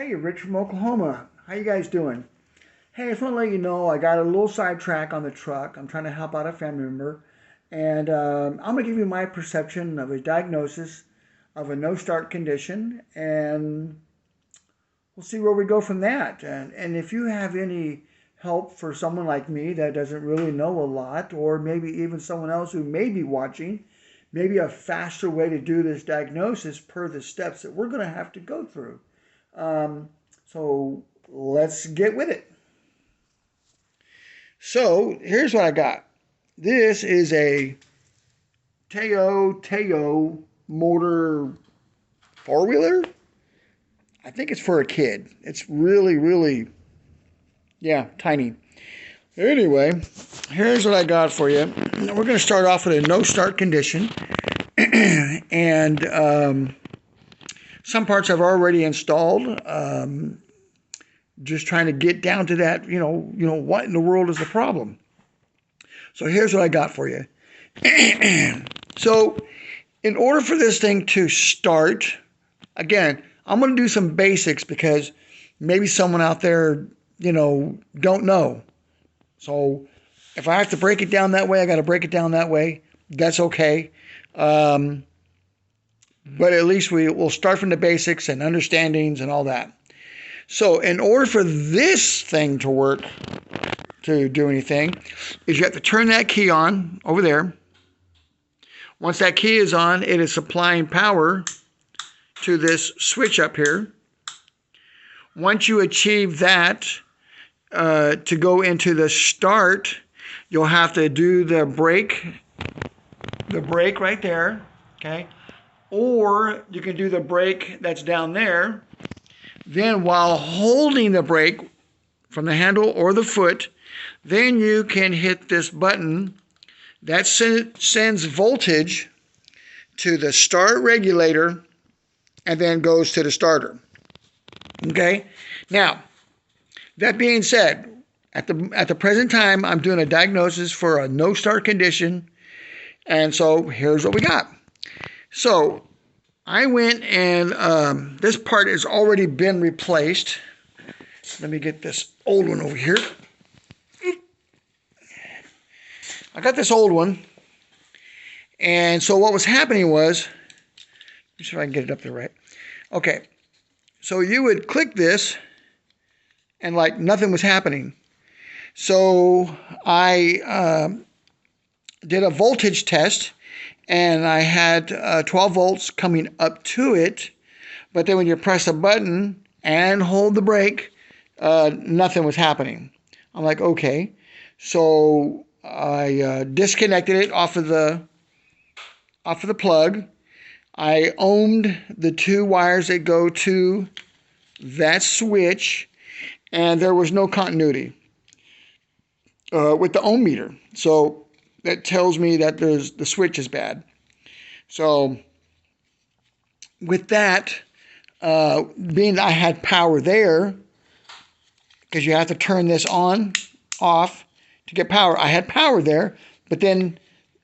Hey, Rich from Oklahoma. How you guys doing? Hey, I just want to let you know I got a little sidetrack on the truck. I'm trying to help out a family member, and I'm going to give you my perception of a diagnosis of a no-start condition, and we'll see where we go from that. And if you have any help for someone like me that doesn't really know a lot, or maybe even someone else who may be watching, maybe a faster way to do this diagnosis per the steps that we're going to have to go through. Um, so let's get with it. So here's what I got. This is a Tao Motor four-wheeler. I think it's for a kid. It's really, yeah, tiny. Anyway, here's what I got for you. We're going to start off with a no-start condition. And some parts I've already installed. Just trying to get down to that, what in the world is the problem? So here's what I got for you. So in order for this thing to start, again, I'm going to do some basics because maybe someone out there, don't know. So if I have to break it down that way, I got to break it down that way. That's okay. But at least we'll start from the basics and understandings and all that. So in order for this thing to work, to do anything, is you have to turn that key on over there. Once that key is on, it is supplying power to this switch up here. Once you achieve that, to go into the start, you'll have to do the brake right there, okay? Or you can do the brake that's down there. Then while holding the brake from the handle or the foot, then you can hit this button that sends voltage to the start regulator and then goes to the starter. Okay? Now, that being said, at the present time, I'm doing a diagnosis for a no-start condition, and so here's what we got. So I went and this part has already been replaced. Let me get this old one over here. I got this old one. And so what was happening was, let me see if I can get it up there right. Okay. So you would click this and like nothing was happening. So I did a voltage test. And I had 12 volts coming up to it. But then when you press a button and hold the brake, nothing was happening. I'm like, okay. So I disconnected it off of the plug. I ohmed the two wires that go to that switch. And there was no continuity with the ohm meter. So that tells me that the switch is bad. So with that, being I had power there, because you have to turn this on, off to get power. I had power there, but then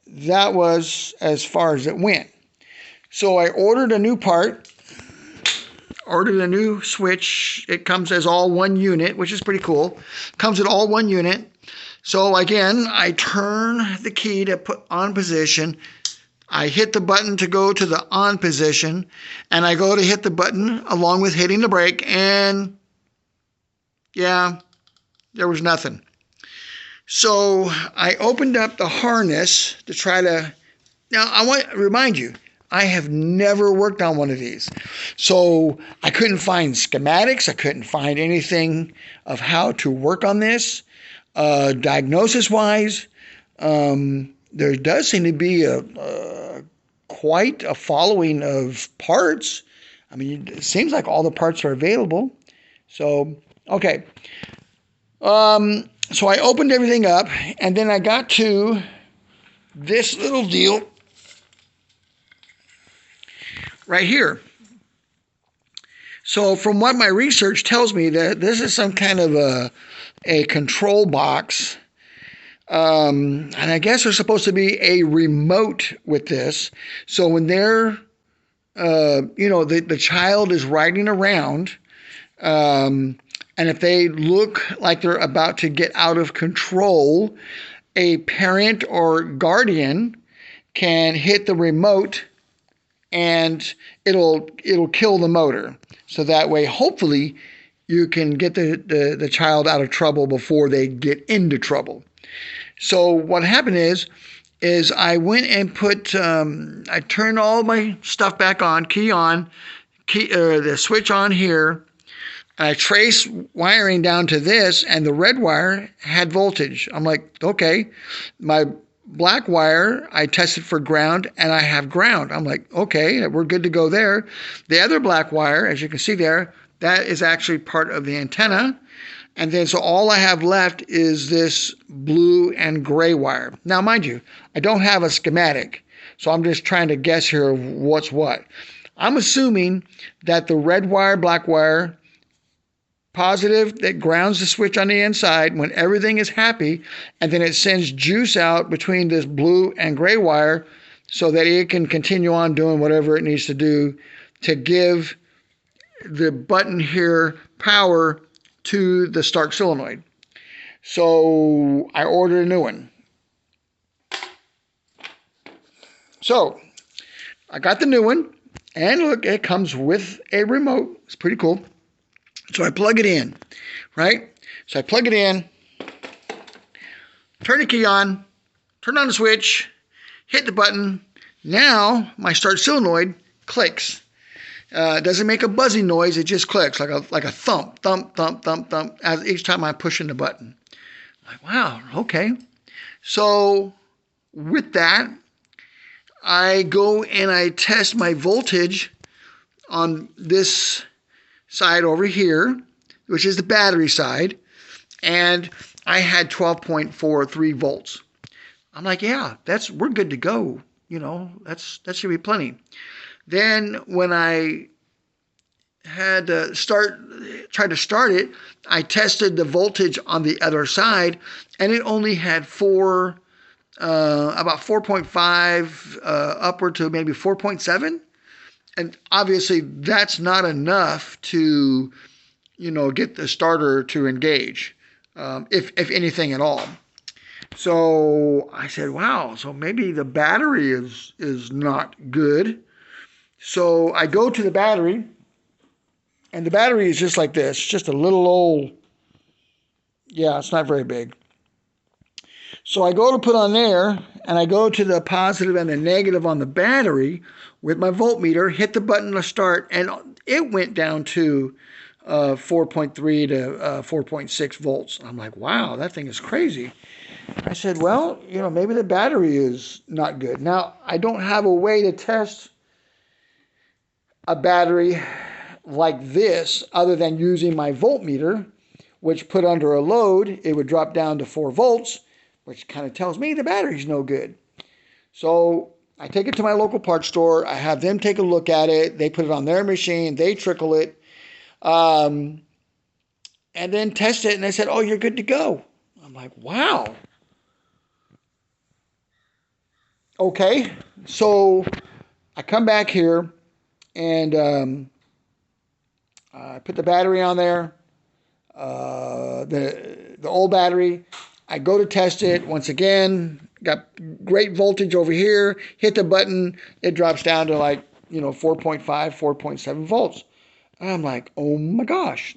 that was as far as it went. So I ordered a new part, ordered a new switch. It comes as all one unit, which is pretty cool. Comes in all one unit. So again, I turn the key to put on position. I hit the button to go to the on position, and I go to hit the button along with hitting the brake, and yeah, there was nothing. So I opened up the harness to try to, now I want to remind you, I have never worked on one of these. So I couldn't find schematics. I couldn't find anything of how to work on this. Diagnosis-wise, there does seem to be quite a following of parts. I mean, it seems like all the parts are available. So, okay. So I opened everything up, and then I got to this little deal right here. So from what my research tells me, that this is some kind of a control box. And I guess there's supposed to be a remote with this. So when they're, the child is riding around, And if they look like they're about to get out of control, a parent or guardian can hit the remote and it'll kill the motor. So that way, hopefully, you can get the child out of trouble before they get into trouble. So what happened is I went and I turned all my stuff back on, the switch on here. I traced wiring down to this, and the red wire had voltage. I'm like, okay. My black wire, I tested for ground, and I have ground. I'm like, okay, we're good to go there. The other black wire, as you can see there, that is actually part of the antenna. And then so all I have left is this blue and gray wire. Now, mind you, I don't have a schematic, so I'm just trying to guess here of what's what. I'm assuming that the red wire, black wire, positive, that grounds the switch on the inside when everything is happy, and then it sends juice out between this blue and gray wire so that it can continue on doing whatever it needs to do to give the button here power to the start solenoid. So I ordered a new one. So I got the new one, and look, it comes with a remote. It's pretty cool. So I plug it in, right? So I plug it in, turn the key on, turn on the switch, hit the button. Now my start solenoid clicks. It doesn't make a buzzing noise. It just clicks like a thump, thump, thump, thump, thump as each time I'm pushing the button. I'm like, wow, okay. So with that, I go and I test my voltage on this side over here, which is the battery side, and I had 12.43 volts. I'm like, yeah, we're good to go. You know, that should be plenty. Then when I had tried to start it, I tested the voltage on the other side, and it only had about 4.5 upward to maybe 4.7. And obviously that's not enough to, get the starter to engage, if anything at all. So I said, wow, so maybe the battery is not good. So I go to the battery, and the battery is just like this, just a little old, it's not very big. So I go to put on there, and I go to the positive and the negative on the battery with my voltmeter, hit the button to start, and it went down to 4.3 to 4.6 volts. I'm like, wow, that thing is crazy. I said, well, maybe the battery is not good. Now, I don't have a way to test a battery like this other than using my voltmeter, which put under a load, it would drop down to 4 volts, which kind of tells me the battery's no good. So I take it to my local parts store. I have them take a look at it. They put it on their machine. They trickle it. And then test it. And they said, oh, you're good to go. I'm like, wow. Okay. So I come back here and I put the battery on there. The old battery. I go to test it once again, got great voltage over here, hit the button, it drops down to 4.5, 4.7 volts. And I'm like, oh my gosh,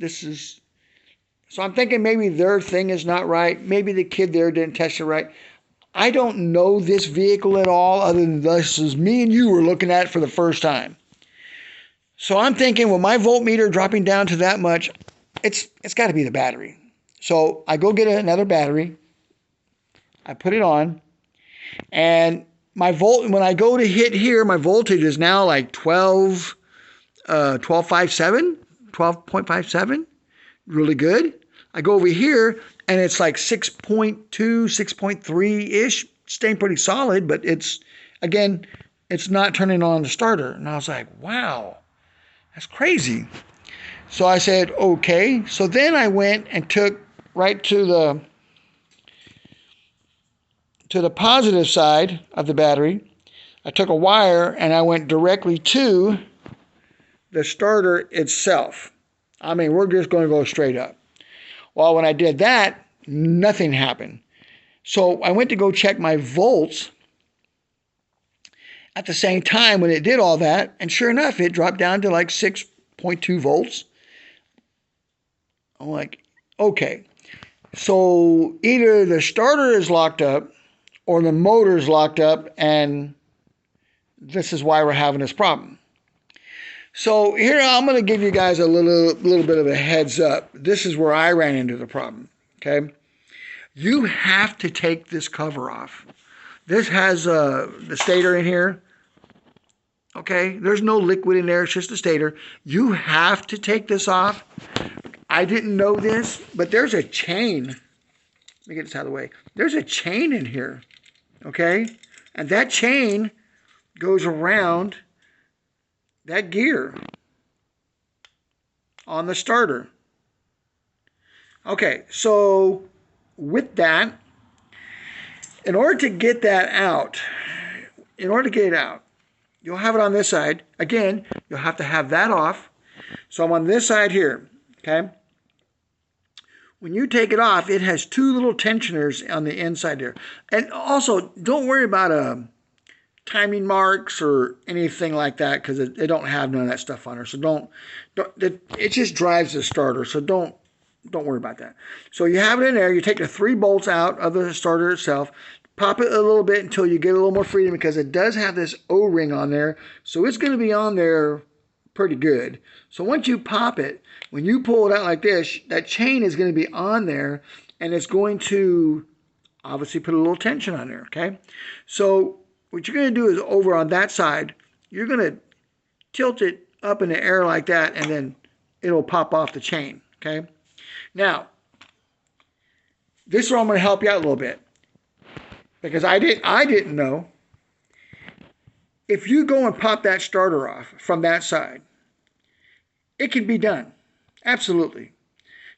so I'm thinking maybe their thing is not right. Maybe the kid there didn't test it right. I don't know this vehicle at all other than this is me and you were looking at it for the first time. So I'm thinking, well, my voltmeter dropping down to that much, it's got to be the battery. So I go get another battery, I put it on, and when I go to hit here, my voltage is now like 12.57, really good. I go over here, and it's like 6.2, 6.3-ish, staying pretty solid, but it's not turning on the starter. And I was like, wow, that's crazy. So I said, okay. So then I went and took right to the positive side of the battery. I took a wire and I went directly to the starter itself. I mean, we're just going to go straight up. Well, when I did that, nothing happened. So I went to go check my volts at the same time when it did all that, and sure enough, it dropped down to like 6.2 volts. I'm like, okay. So either the starter is locked up or the motor is locked up, and this is why we're having this problem. So here I'm going to give you guys a little bit of a heads up. This is where I ran into the problem. Okay, you have to take this cover off. This has the stator in here. Okay, there's no liquid in there. It's just a stator. You have to take this off. I didn't know this, but there's a chain. Let me get this out of the way. There's a chain in here. Okay, and that chain goes around that gear on the starter. Okay, so with that, in order to get that out, you'll have it on this side. Again, you'll have to have that off. So I'm on this side here, okay? When you take it off, it has two little tensioners on the inside there. And also, don't worry about timing marks or anything like that, because they don't have none of that stuff on there. So it just drives the starter. So don't worry about that. So you have it in there. You take the 3 bolts out of the starter itself, pop it a little bit until you get a little more freedom, because it does have this O-ring on there. So it's going to be on there pretty good. So once you pop it, when you pull it out like this, that chain is going to be on there, and it's going to obviously put a little tension on there, okay? So what you're going to do is over on that side, you're going to tilt it up in the air like that, and then it'll pop off the chain, okay? Now, this is where I'm going to help you out a little bit, because I didn't know. If you go and pop that starter off from that side, it can be done. Absolutely.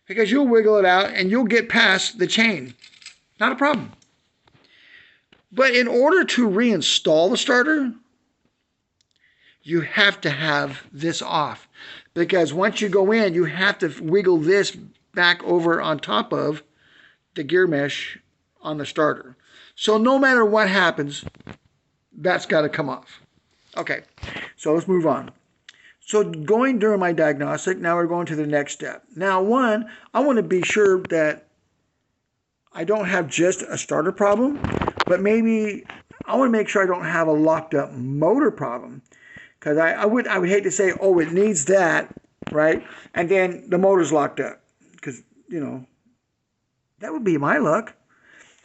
Because you'll wiggle it out and you'll get past the chain. Not a problem. But in order to reinstall the starter, you have to have this off. Because once you go in, you have to wiggle this back over on top of the gear mesh on the starter. So no matter what happens, that's got to come off. Okay, so let's move on. So going during my diagnostic, now we're going to the next step. Now, one, I want to be sure that I don't have just a starter problem, but maybe I want to make sure I don't have a locked up motor problem. Because I would hate to say, oh, it needs that, right? And then the motor's locked up. Because, you know, that would be my luck.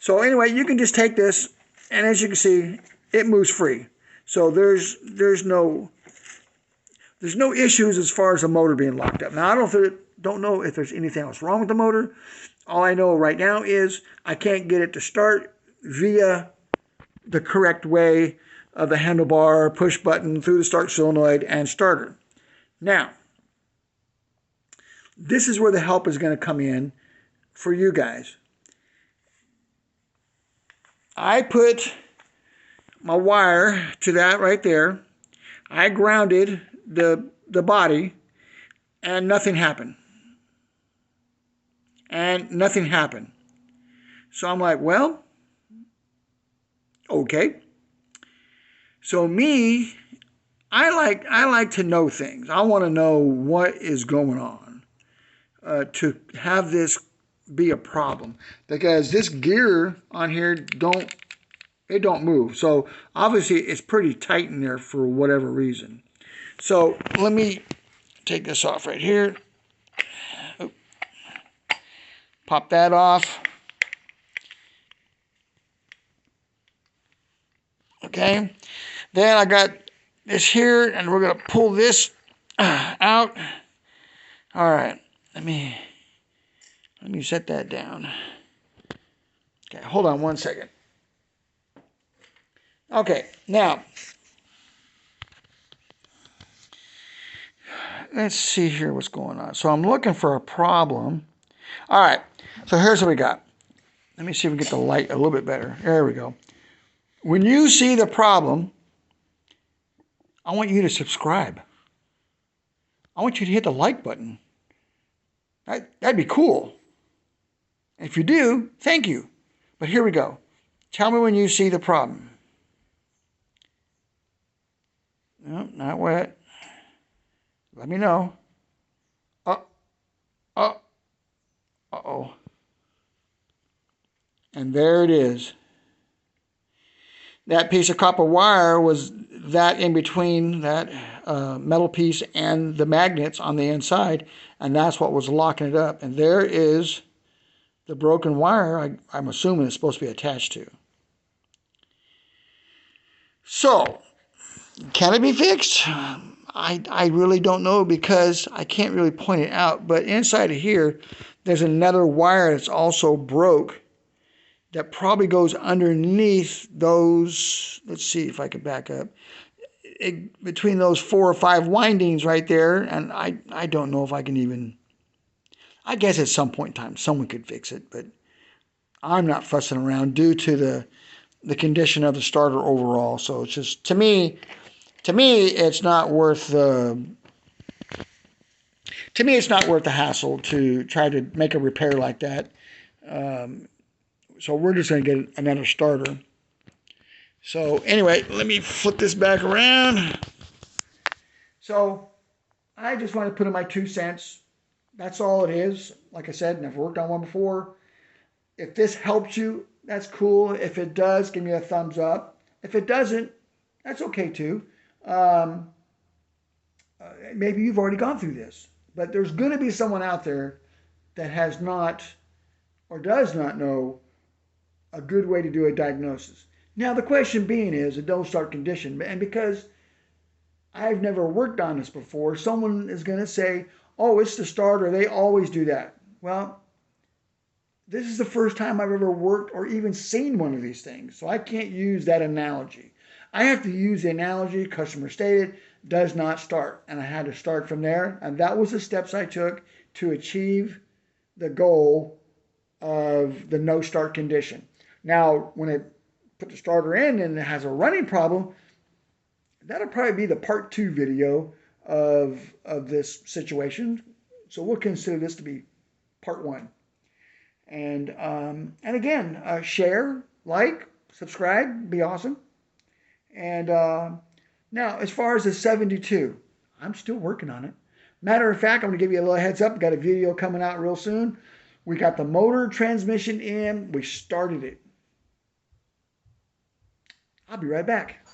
So anyway, you can just take this, and as you can see, it moves free. So there's no issues as far as the motor being locked up. Now, I don't know if there's anything else wrong with the motor. All I know right now is I can't get it to start via the correct way of the handlebar, push button, through the start solenoid, and starter. Now, this is where the help is going to come in for you guys. I put my wire to that right there. I grounded the body, and nothing happened. So I'm like, well, okay. So me, I like to know things. I want to know what is going on to have this be a problem, because this gear on here don't move. So obviously it's pretty tight in there for whatever reason. So let me take this off right here. Pop that off. Okay. Then I got this here, and we're going to pull this out. All right. Let me set that down. Okay, hold on one second. Okay, now let's see here what's going on. So I'm looking for a problem. All right, so here's what we got. Let me see if we can get the light a little bit better. There we go. When you see the problem, I want you to subscribe. I want you to hit the like button. That'd be cool. If you do, thank you. But here we go. Tell me when you see the problem. No, not wet. Let me know. Uh, uh-oh. And there it is. That piece of copper wire was that in between that metal piece and the magnets on the inside, and that's what was locking it up. And there is the broken wire I'm assuming it's supposed to be attached to. So, can it be fixed? I really don't know because I can't really point it out. But inside of here, there's another wire that's also broke that probably goes underneath those. Let's see if I can back up. Between those 4 or 5 windings right there, and I don't know if I can even. I guess at some point in time someone could fix it, but I'm not fussing around due to the condition of the starter overall. So it's just to me it's not worth the hassle to try to make a repair like that. So we're just going to get another starter. So anyway, let me flip this back around. So I just want to put in my 2 cents. That's all it is. Like I said, and I've worked on one before. If this helps you, that's cool. If it does, give me a thumbs up. If it doesn't, that's okay too. Maybe you've already gone through this. But there's going to be someone out there that has not or does not know a good way to do a diagnosis. Now, the question being is a don't start condition. And because I've never worked on this before, someone is going to say, oh, it's the starter. They always do that. Well, this is the first time I've ever worked or even seen one of these things. So I can't use that analogy. I have to use the analogy customer stated does not start. And I had to start from there. And that was the steps I took to achieve the goal of the no start condition. Now, when I put the starter in and it has a running problem, that'll probably be the part 2 video of this situation. So we'll consider this to be part 1. And again, share, like, subscribe, be awesome. And now, as far as the 72, I'm still working on it. Matter of fact, I'm going to give you a little heads up. We've got a video coming out real soon. We got the motor transmission in. We started it. I'll be right back.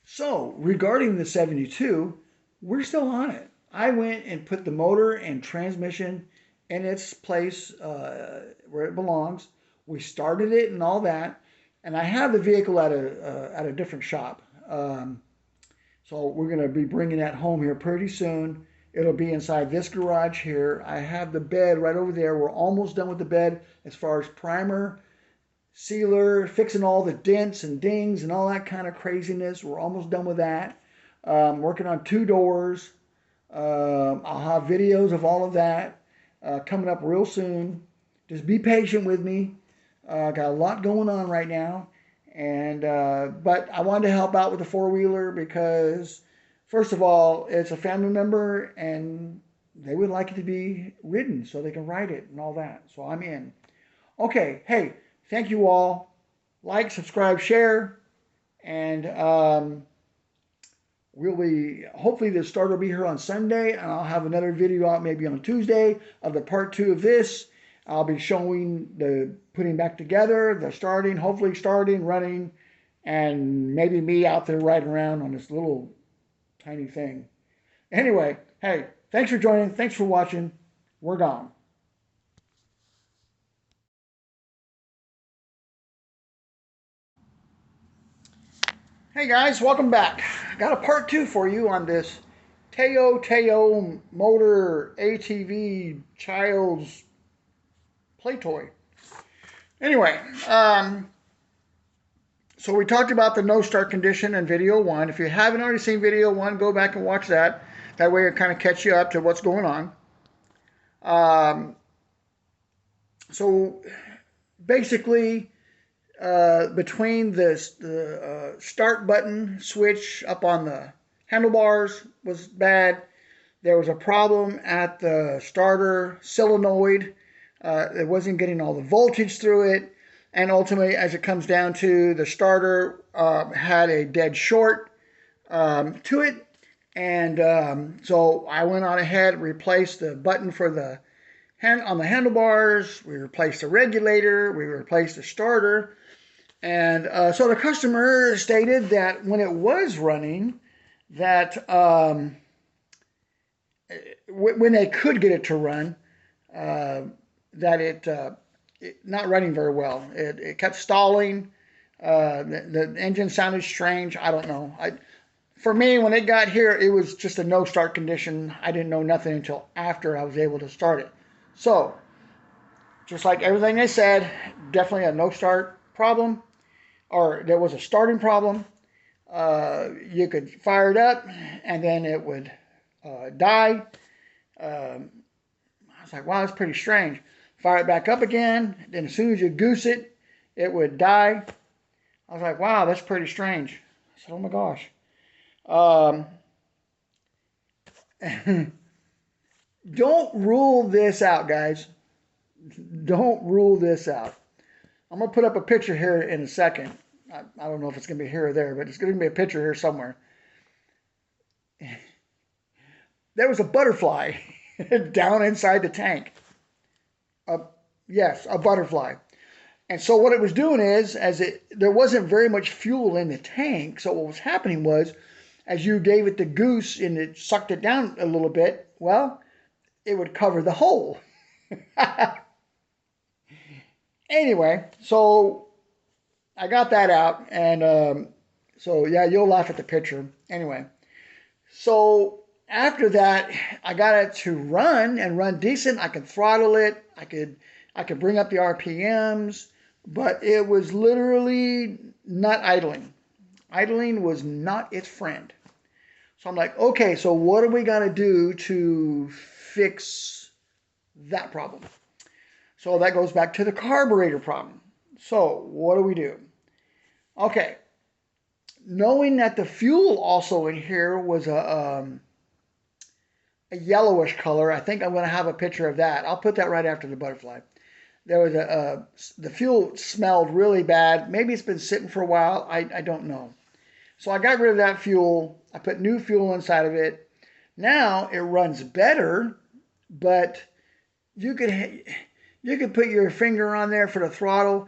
So, regarding the 72, we're still on it. I went and put the motor and transmission in its place where it belongs. We started it and all that. And I have the vehicle at a different shop. So we're going to be bringing that home here pretty soon. It'll be inside this garage here. I have the bed right over there. We're almost done with the bed as far as primer, sealer, fixing all the dents and dings and all that kind of craziness. We're almost done with that. Working on 2 doors. I'll have videos of all of that coming up real soon. Just be patient with me. Got a lot going on right now. And but I wanted to help out with the 4-wheeler because, first of all, it's a family member and they would like it to be ridden so they can ride it and all that. So I'm in. Okay, hey, thank you all. Like, subscribe, share, and hopefully the starter will be here on Sunday, and I'll have another video out maybe on Tuesday of the part 2 of this. I'll be showing the putting back together, the starting, hopefully starting, running, and maybe me out there riding around on this little tiny thing. Anyway, hey, thanks for joining. Thanks for watching. We're gone. Hey guys, welcome back. Got a part 2 for you on this Tao Tao Motor ATV child's play toy. Anyway, so we talked about the no start condition in video 1. If you haven't already seen video 1, go back and watch that. That way it kind of catch you up to what's going on. So basically, between the start button switch up on the handlebars was bad. There was a problem at the starter solenoid. It wasn't getting all the voltage through it. And ultimately, as it comes down to, the starter had a dead short to it. And so I went on ahead and replaced the button for the on the handlebars. We replaced the regulator. We replaced the starter. And so the customer stated that when it was running, that when they could get it to run, that it not running very well. It kept stalling. The engine sounded strange. I don't know. For me, when it got here, it was just a no start condition. I didn't know nothing until after I was able to start it. So, just like everything they said, definitely a no start problem, or there was a starting problem. You could fire it up and then it would die. I was like, wow, that's pretty strange. Fire it back up again, then as soon as you goose it, it would die. I was like, wow, that's pretty strange. I said, oh my gosh. Don't rule this out, guys. Don't rule this out. I'm going to put up a picture here in a second. I don't know if it's going to be here or there, but it's going to be a picture here somewhere. There was a butterfly down inside the tank. Yes, a butterfly. And so what it was doing is, there wasn't very much fuel in the tank, so what was happening was, as you gave it the goose and it sucked it down a little bit, well, it would cover the hole. Anyway, so I got that out, and so yeah, you'll laugh at the picture. Anyway, so after that, I got it to run decent. I could throttle it. I could bring up the RPMs, but it was literally not idling. Idling was not its friend. So I'm like, okay, so what do we got to do to fix that problem? So that goes back to the carburetor problem. So what do we do? Okay, knowing that the fuel also in here was a yellowish color, I think I'm going to have a picture of that. I'll put that right after the butterfly. There was the fuel smelled really bad. Maybe it's been sitting for a while. I don't know. So I got rid of that fuel. I put new fuel inside of it. Now it runs better, but you could put your finger on there for the throttle,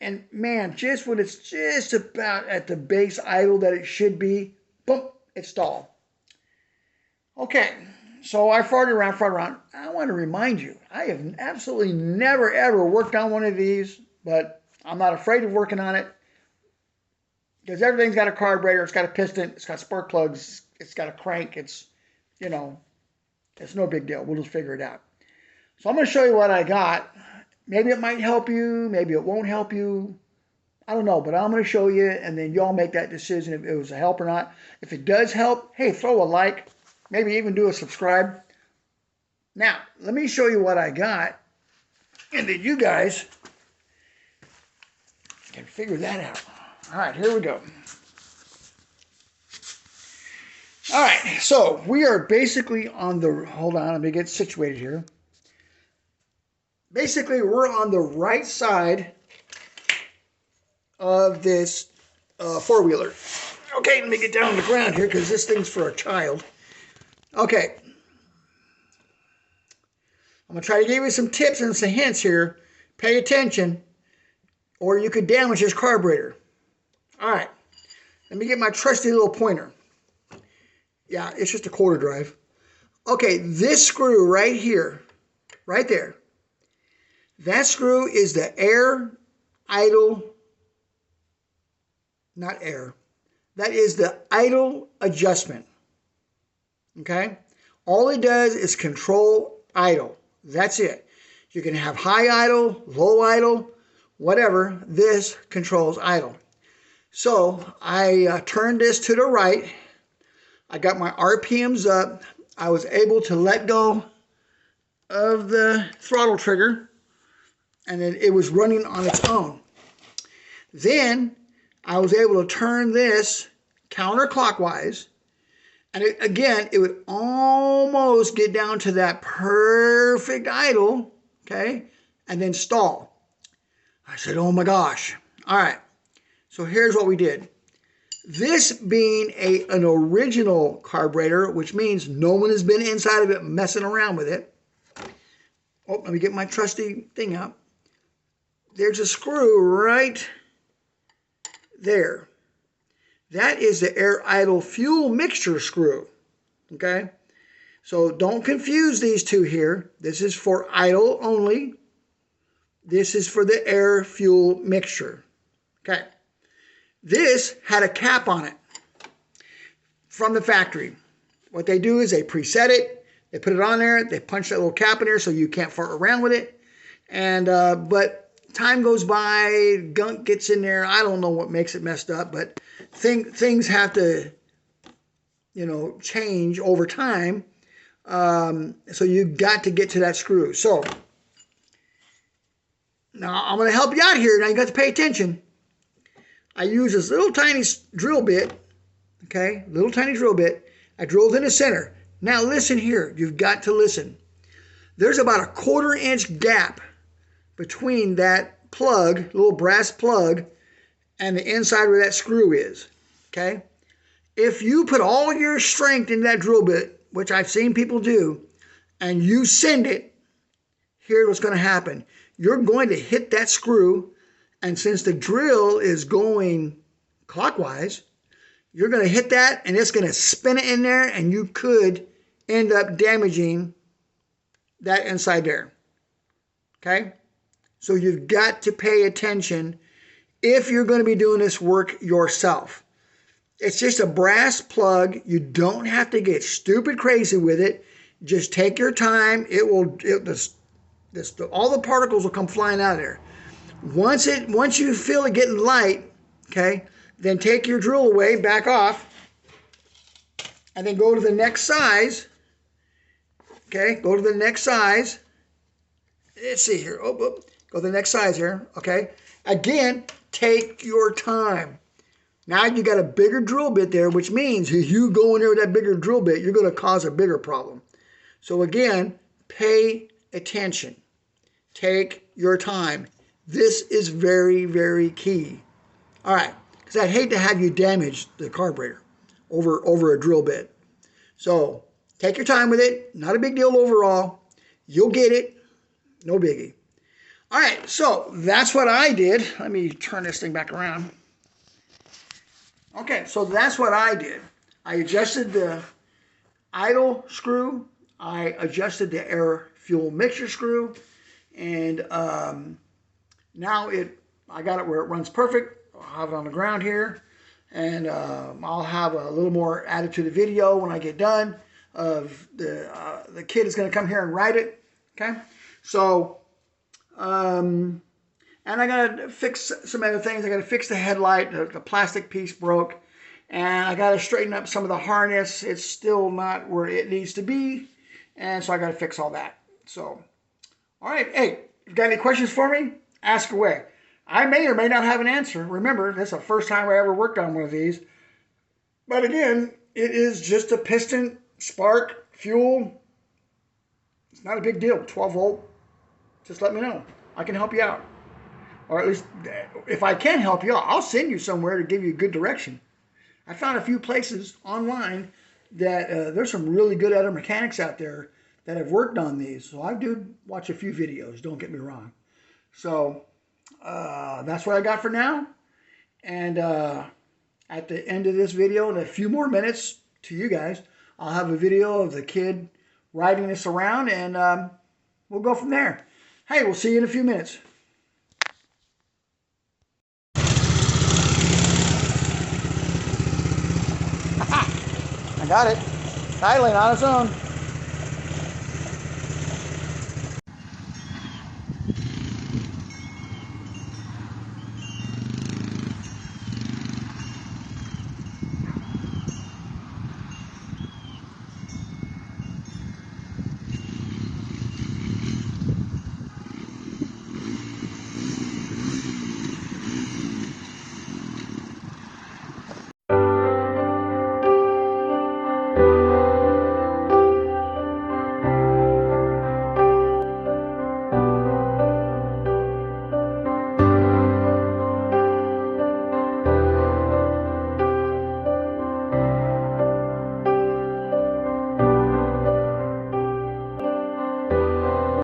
and man, just when it's just about at the base idle that it should be, boom, it stalled. Okay, so I farted around. I want to remind you, I have absolutely never, ever worked on one of these, but I'm not afraid of working on it because everything's got a carburetor, it's got a piston, it's got spark plugs, it's got a crank, it's no big deal. We'll just figure it out. So I'm going to show you what I got. Maybe it might help you, maybe it won't help you. I don't know, but I'm going to show you, and then y'all make that decision if it was a help or not. If it does help, hey, throw a like. Maybe even do a subscribe. Now, let me show you what I got, and then you guys can figure that out. All right, here we go. All right, so we are basically on the, hold on, let me get situated here. Basically, we're on the right side of this four-wheeler. Okay, let me get down on the ground here because this thing's for a child. Okay. I'm going to try to give you some tips and some hints here. Pay attention, or you could damage this carburetor. All right. Let me get my trusty little pointer. Yeah, it's just a quarter drive. Okay, this screw right here, right there, that screw is the air idle, not air, that is the idle adjustment. Okay? All it does is control idle. That's it. You can have high idle, low idle, whatever. This controls idle. So I turned this to the right. I got my RPMs up. I was able to let go of the throttle trigger, and then it was running on its own. Then I was able to turn this counterclockwise, And again, it would almost get down to that perfect idle, okay, and then stall. I said, oh my gosh. All right, so here's what we did. This being an original carburetor, which means no one has been inside of it messing around with it. Oh, let me get my trusty thing out. There's a screw right there. That is the air idle fuel mixture screw, okay? So don't confuse these two here. This is for idle only. This is for the air fuel mixture, okay? This had a cap on it from the factory. What they do is they preset it, they put it on there, they punch that little cap in there so you can't fart around with it. And but time goes by, gunk gets in there. I don't know what makes it messed up, but things have to, you know, change over time. So you've got to get to that screw. So now I'm going to help you out here. Now you got to pay attention. I use this little tiny drill bit, okay, little tiny drill bit. I drilled in the center. Now listen here. You've got to listen. There's about a 1/4 inch gap between that plug, little brass plug, and the inside where that screw is, okay? If you put all your strength into that drill bit, which I've seen people do, and you send it, here's what's going to happen. You're going to hit that screw, and since the drill is going clockwise, you're going to hit that, and it's going to spin it in there, and you could end up damaging that inside there, okay? So you've got to pay attention if you're going to be doing this work yourself. It's just a brass plug. You don't have to get stupid crazy with it. Just take your time. All the particles will come flying out of there. Once you feel it getting light, okay, then take your drill away, back off, and then go to the next size. Okay, go to the next size. Let's see here. Go to the next size here. Okay. Again, take your time. Now you got a bigger drill bit there, which means if you go in there with that bigger drill bit, you're going to cause a bigger problem. So again, pay attention. Take your time. This is very, very key. All right, because I'd hate to have you damage the carburetor over a drill bit. So take your time with it. Not a big deal overall. You'll get it. No biggie. All right, so that's what I did. Let me turn this thing back around. Okay, so that's what I did. I adjusted the idle screw. I adjusted the air fuel mixture screw. And now I got it where it runs perfect. I'll have it on the ground here. And I'll have a little more added to the video when I get done. Of the kid is going to come here and ride it. Okay, so and I got to fix some other things. I got to fix the headlight. The plastic piece broke, and I got to straighten up some of the harness. It's still not where it needs to be, and so I got to fix all that. So, all right, hey, if you got any questions for me, ask away. I may or may not have an answer. Remember, this is the first time I ever worked on one of these. But again, it is just a piston, spark, fuel. It's not a big deal. 12 volt. Just let me know. I can help you out. Or at least, if I can help you out, I'll send you somewhere to give you good direction. I found a few places online that there's some really good other mechanics out there that have worked on these. So I do watch a few videos, don't get me wrong. So that's what I got for now. And at the end of this video, in a few more minutes to you guys, I'll have a video of the kid riding this around, and we'll go from there. Hey, we'll see you in a few minutes. I got it. Idling on its own.